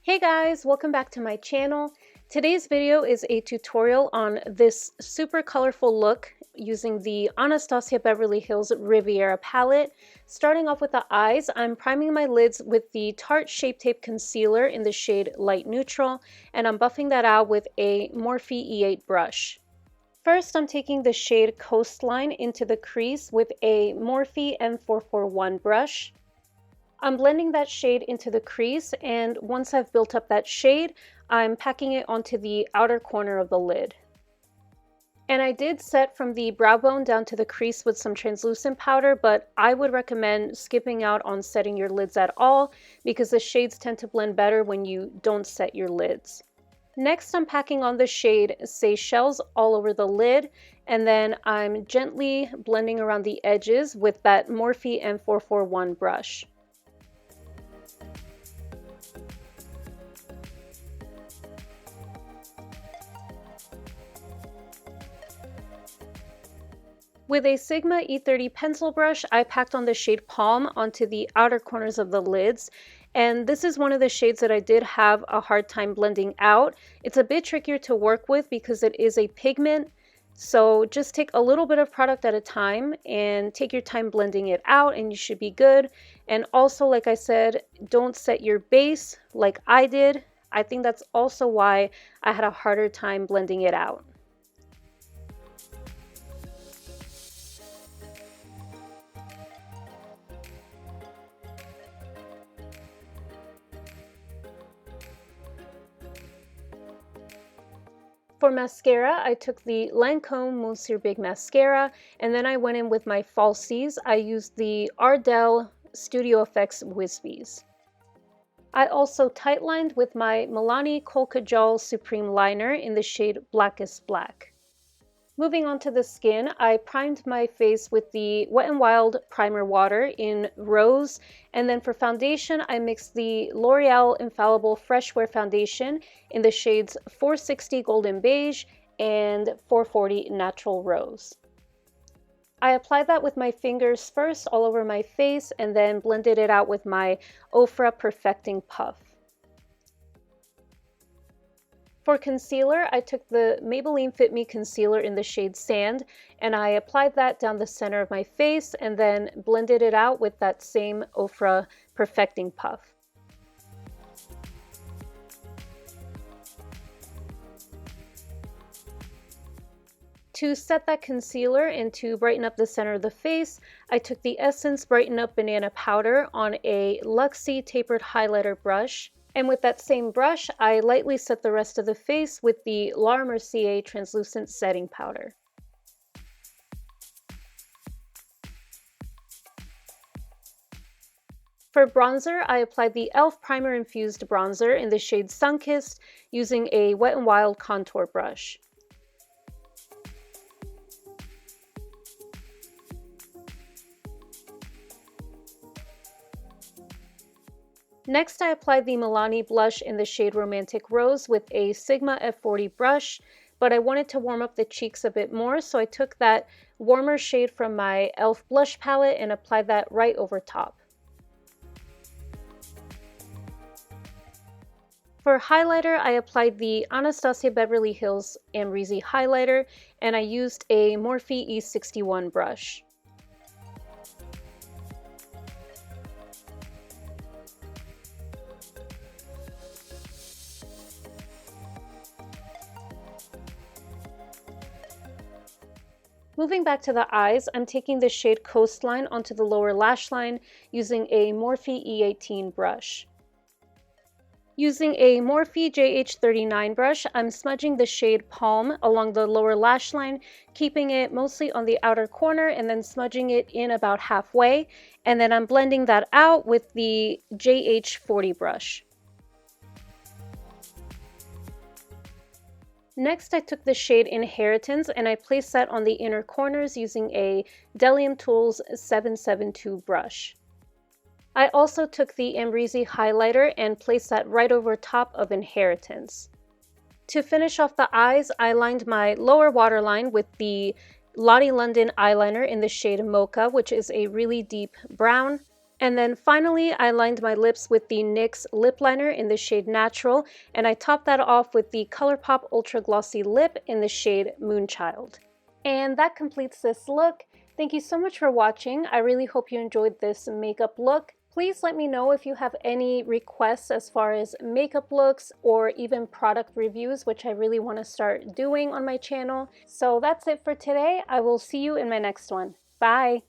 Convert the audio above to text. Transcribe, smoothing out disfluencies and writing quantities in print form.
Hey guys, welcome back to my channel. Today's video is a tutorial on this super colorful look using the Anastasia Beverly Hills Riviera Palette. Starting off with the eyes, I'm priming my lids with the Tarte Shape Tape Concealer in the shade Light Neutral, and I'm buffing that out with a Morphe E8 brush. First, I'm taking the shade Coastline into the crease with a Morphe M441 brush. I'm blending that shade into the crease, and once I've built up that shade, I'm packing it onto the outer corner of the lid. And I did set from the brow bone down to the crease with some translucent powder, but I would recommend skipping out on setting your lids at all because the shades tend to blend better when you don't set your lids. Next, I'm packing on the shade Seychelles all over the lid, and then I'm gently blending around the edges with that Morphe M441 brush. With a Sigma E30 pencil brush, I packed on the shade Palm onto the outer corners of the lids, and this is one of the shades that I did have a hard time blending out. It's a bit trickier to work with because it is a pigment, so just take a little bit of product at a time and take your time blending it out and you should be good. And also, like I said, don't set your base like I did. I think that's also why I had a harder time blending it out. For mascara, I took the Lancome Monsieur Big Mascara, and then I went in with my falsies. I used the Ardell Studio Effects Wispies. I also tightlined with my Milani Kohl Kajal Supreme Liner in the shade Blackest Black. Moving on to the skin, I primed my face with the Wet n Wild Primer Water in Rose, and then for foundation, I mixed the L'Oreal Infallible Fresh Wear Foundation in the shades 460 Golden Beige and 440 Natural Rose. I applied that with my fingers first all over my face and then blended it out with my Ofra Perfecting Puff. For concealer, I took the Maybelline Fit Me Concealer in the shade Sand, and I applied that down the center of my face and then blended it out with that same Ofra Perfecting Puff. To set that concealer and to brighten up the center of the face, I took the Essence Brighten Up Banana Powder on a Luxie Tapered Highlighter brush. And with that same brush, I lightly set the rest of the face with the Mercier Translucent Setting Powder. For bronzer, I applied the E.L.F. Primer Infused Bronzer in the shade Sunkissed using a Wet n Wild contour brush. Next, I applied the Milani blush in the shade Romantic Rose with a Sigma F40 brush, but I wanted to warm up the cheeks a bit more, so I took that warmer shade from my E.L.F. blush palette and applied that right over top. For highlighter, I applied the Anastasia Beverly Hills Amrezy Highlighter, and I used a Morphe E61 brush. Moving back to the eyes, I'm taking the shade Coastline onto the lower lash line using a Morphe E18 brush. Using a Morphe JH39 brush, I'm smudging the shade Palm along the lower lash line, keeping it mostly on the outer corner and then smudging it in about halfway, and then I'm blending that out with the JH40 brush. Next, I took the shade Inheritance and I placed that on the inner corners using a Delium Tools 772 brush. I also took the Amrezy highlighter and placed that right over top of Inheritance. To finish off the eyes, I lined my lower waterline with the Lottie London eyeliner in the shade Mocha, which is a really deep brown. And then finally, I lined my lips with the NYX Lip Liner in the shade Natural, and I topped that off with the Colourpop Ultra Glossy Lip in the shade Moonchild. And that completes this look. Thank you so much for watching. I really hope you enjoyed this makeup look. Please let me know if you have any requests as far as makeup looks or even product reviews, which I really want to start doing on my channel. So that's it for today. I will see you in my next one. Bye!